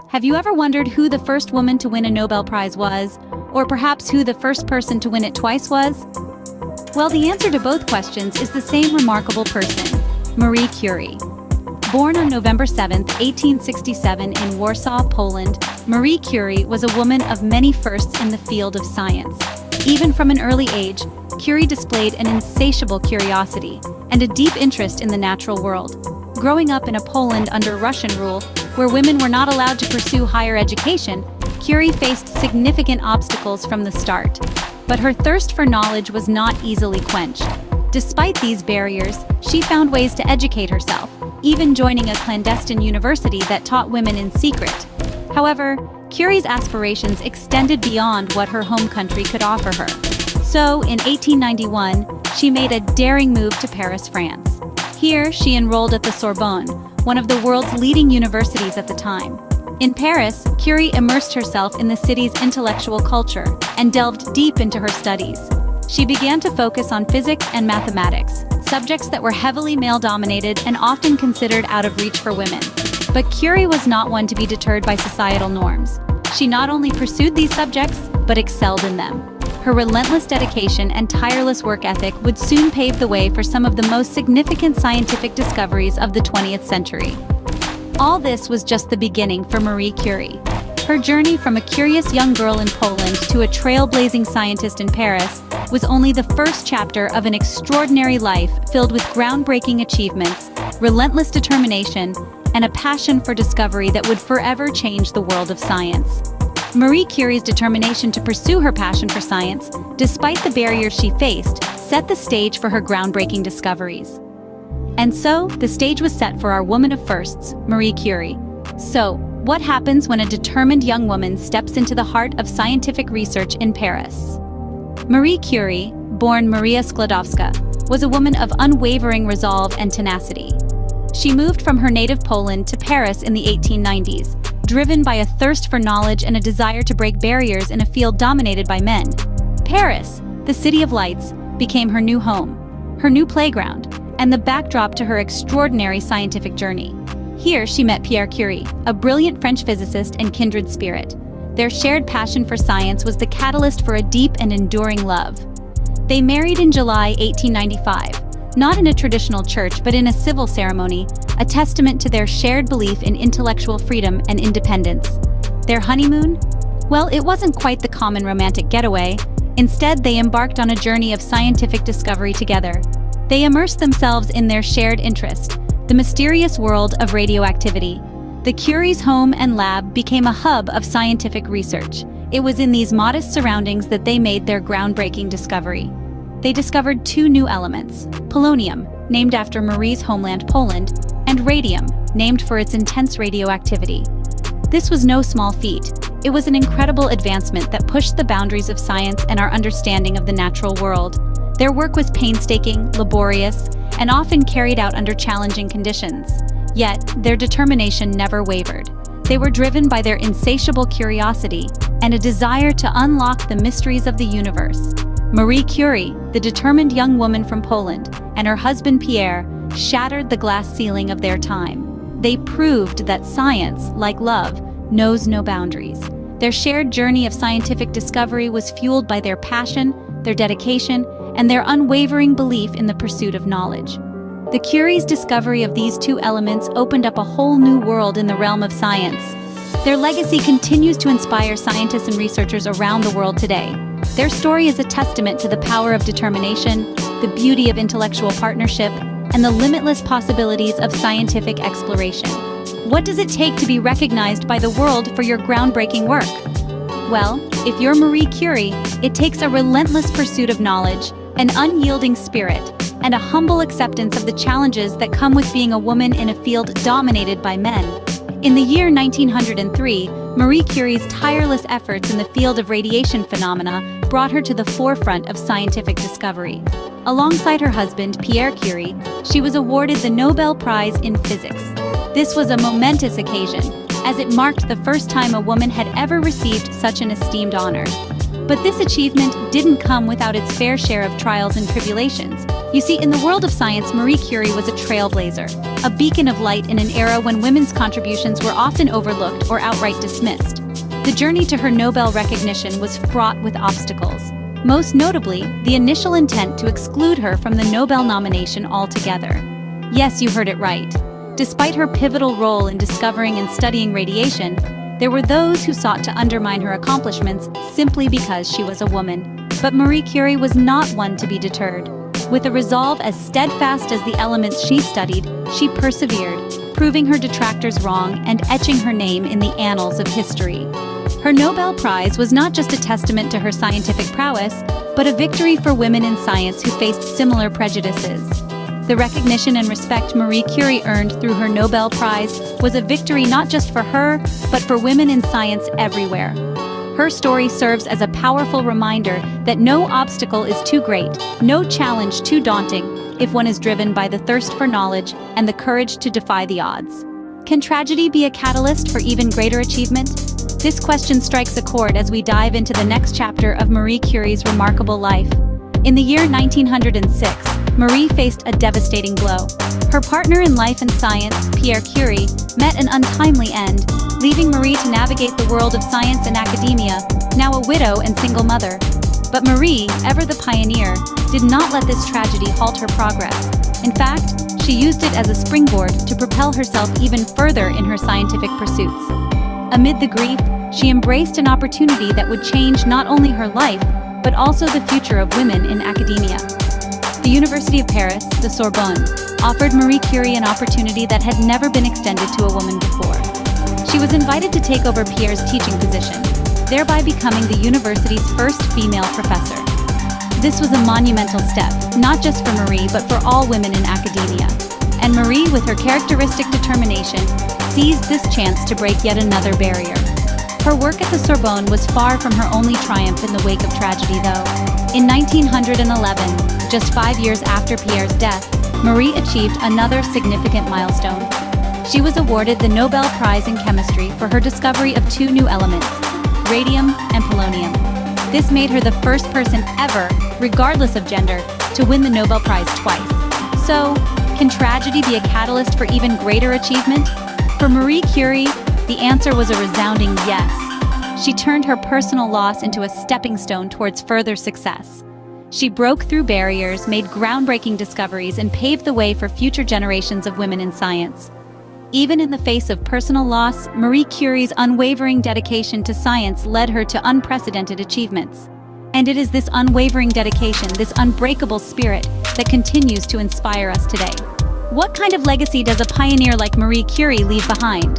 Have you ever wondered who the first woman to win a Nobel Prize was? Or perhaps who the first person to win it twice was? Well, the answer to both questions is the same remarkable person, Marie Curie. Born on November 7, 1867 in Warsaw, Poland, Marie Curie was a woman of many firsts in the field of science. Even from an early age, Curie displayed an insatiable curiosity and a deep interest in the natural world. Growing up in a Poland under Russian rule, where women were not allowed to pursue higher education, Curie faced significant obstacles from the start. But her thirst for knowledge was not easily quenched. Despite these barriers, she found ways to educate herself, even joining a clandestine university that taught women in secret. However, Curie's aspirations extended beyond what her home country could offer her. So, in 1891, she made a daring move to Paris, France. Here, she enrolled at the Sorbonne, one of the world's leading universities at the time. In Paris, Curie immersed herself in the city's intellectual culture and delved deep into her studies. She began to focus on physics and mathematics, subjects that were heavily male-dominated and often considered out of reach for women. But Curie was not one to be deterred by societal norms. She not only pursued these subjects, but excelled in them. Her relentless dedication and tireless work ethic would soon pave the way for some of the most significant scientific discoveries of the 20th century. All this was just the beginning for Marie Curie. Her journey from a curious young girl in Poland to a trailblazing scientist in Paris was only the first chapter of an extraordinary life filled with groundbreaking achievements, relentless determination, and a passion for discovery that would forever change the world of science. Marie Curie's determination to pursue her passion for science, despite the barriers she faced, set the stage for her groundbreaking discoveries. And so, the stage was set for our woman of firsts, Marie Curie. So, what happens when a determined young woman steps into the heart of scientific research in Paris? Marie Curie, born Maria Skłodowska, was a woman of unwavering resolve and tenacity. She moved from her native Poland to Paris in the 1890s, driven by a thirst for knowledge and a desire to break barriers in a field dominated by men. Paris, the city of lights, became her new home, her new playground, and the backdrop to her extraordinary scientific journey. Here she met Pierre Curie, a brilliant French physicist and kindred spirit. Their shared passion for science was the catalyst for a deep and enduring love. They married in July 1895, not in a traditional church but in a civil ceremony, a testament to their shared belief in intellectual freedom and independence. Their honeymoon? Well, it wasn't quite the common romantic getaway. Instead, they embarked on a journey of scientific discovery together. They immersed themselves in their shared interest, the mysterious world of radioactivity. The Curie's home and lab became a hub of scientific research. It was in these modest surroundings that they made their groundbreaking discovery. They discovered two new elements: polonium, named after Marie's homeland Poland, and radium, named for its intense radioactivity. This was no small feat. It was an incredible advancement that pushed the boundaries of science and our understanding of the natural world. Their work was painstaking, laborious, and often carried out under challenging conditions. Yet, their determination never wavered. They were driven by their insatiable curiosity and a desire to unlock the mysteries of the universe. Marie Curie, the determined young woman from Poland, and her husband Pierre, shattered the glass ceiling of their time. They proved that science, like love, knows no boundaries. Their shared journey of scientific discovery was fueled by their passion, their dedication, and their unwavering belief in the pursuit of knowledge. The Curie's discovery of these two elements opened up a whole new world in the realm of science. Their legacy continues to inspire scientists and researchers around the world today. Their story is a testament to the power of determination, the beauty of intellectual partnership, and the limitless possibilities of scientific exploration. What does it take to be recognized by the world for your groundbreaking work? Well, if you're Marie Curie, it takes a relentless pursuit of knowledge, an unyielding spirit, and a humble acceptance of the challenges that come with being a woman in a field dominated by men. In the year 1903, Marie Curie's tireless efforts in the field of radiation phenomena brought her to the forefront of scientific discovery. Alongside her husband, Pierre Curie, she was awarded the Nobel Prize in Physics. This was a momentous occasion, as it marked the first time a woman had ever received such an esteemed honor. But this achievement didn't come without its fair share of trials and tribulations. You see, in the world of science, Marie Curie was a trailblazer, a beacon of light in an era when women's contributions were often overlooked or outright dismissed. The journey to her Nobel recognition was fraught with obstacles, most notably, the initial intent to exclude her from the Nobel nomination altogether. Yes, you heard it right. Despite her pivotal role in discovering and studying radiation, there were those who sought to undermine her accomplishments simply because she was a woman. But Marie Curie was not one to be deterred. With a resolve as steadfast as the elements she studied, she persevered, proving her detractors wrong and etching her name in the annals of history. Her Nobel Prize was not just a testament to her scientific prowess, but a victory for women in science who faced similar prejudices. The recognition and respect Marie Curie earned through her Nobel Prize was a victory not just for her, but for women in science everywhere. Her story serves as a powerful reminder that no obstacle is too great, no challenge too daunting, if one is driven by the thirst for knowledge and the courage to defy the odds. Can tragedy be a catalyst for even greater achievement? This question strikes a chord as we dive into the next chapter of Marie Curie's remarkable life. In the year 1906, Marie faced a devastating blow. Her partner in life and science, Pierre Curie, met an untimely end, leaving Marie to navigate the world of science and academia, now a widow and single mother. But Marie, ever the pioneer, did not let this tragedy halt her progress. In fact, she used it as a springboard to propel herself even further in her scientific pursuits. Amid the grief, she embraced an opportunity that would change not only her life, but also the future of women in academia. The University of Paris, the Sorbonne, offered Marie Curie an opportunity that had never been extended to a woman before. She was invited to take over Pierre's teaching position, thereby becoming the university's first female professor. This was a monumental step, not just for Marie, but for all women in academia. And Marie, with her characteristic determination, seized this chance to break yet another barrier. Her work at the Sorbonne was far from her only triumph in the wake of tragedy, though. In 1911, just 5 years after Pierre's death, Marie achieved another significant milestone. She was awarded the Nobel Prize in Chemistry for her discovery of two new elements, radium and polonium. This made her the first person ever, regardless of gender, to win the Nobel Prize twice. So, can tragedy be a catalyst for even greater achievement? For Marie Curie, the answer was a resounding yes. She turned her personal loss into a stepping stone towards further success. She broke through barriers, made groundbreaking discoveries, and paved the way for future generations of women in science. Even in the face of personal loss, Marie Curie's unwavering dedication to science led her to unprecedented achievements. And it is this unwavering dedication, this unbreakable spirit, that continues to inspire us today. What kind of legacy does a pioneer like Marie Curie leave behind?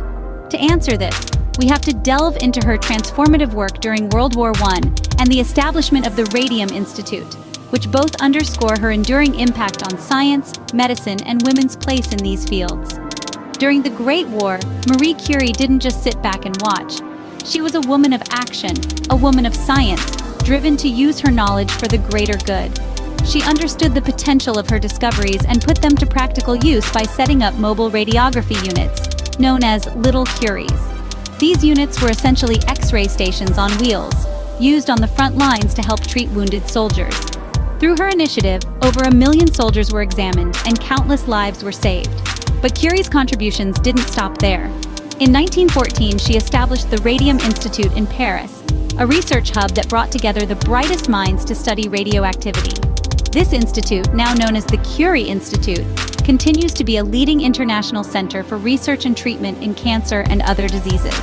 To answer this, we have to delve into her transformative work during World War I and the establishment of the Radium Institute, which both underscore her enduring impact on science, medicine, and women's place in these fields. During the Great War, Marie Curie didn't just sit back and watch. She was a woman of action, a woman of science, driven to use her knowledge for the greater good. She understood the potential of her discoveries and put them to practical use by setting up mobile radiography units, known as Little Curies. These units were essentially X-ray stations on wheels, used on the front lines to help treat wounded soldiers. Through her initiative, over 1 million soldiers were examined and countless lives were saved. But Curie's contributions didn't stop there. In 1914, she established the Radium Institute in Paris, a research hub that brought together the brightest minds to study radioactivity. This institute, now known as the Curie Institute, continues to be a leading international center for research and treatment in cancer and other diseases.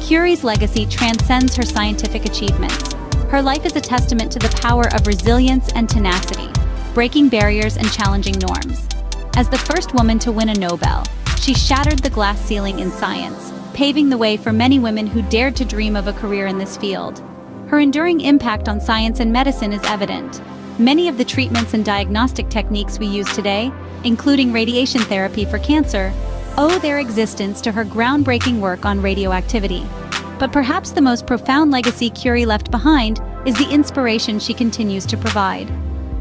Curie's legacy transcends her scientific achievements. Her life is a testament to the power of resilience and tenacity, breaking barriers and challenging norms. As the first woman to win a Nobel, she shattered the glass ceiling in science, paving the way for many women who dared to dream of a career in this field. Her enduring impact on science and medicine is evident. Many of the treatments and diagnostic techniques we use today, including radiation therapy for cancer, owe their existence to her groundbreaking work on radioactivity. But perhaps the most profound legacy Curie left behind is the inspiration she continues to provide.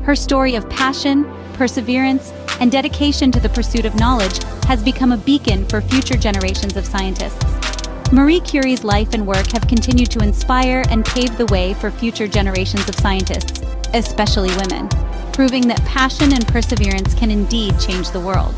Her story of passion, perseverance, and dedication to the pursuit of knowledge has become a beacon for future generations of scientists. Marie Curie's life and work have continued to inspire and pave the way for future generations of scientists, especially women. proving that passion and perseverance can indeed change the world.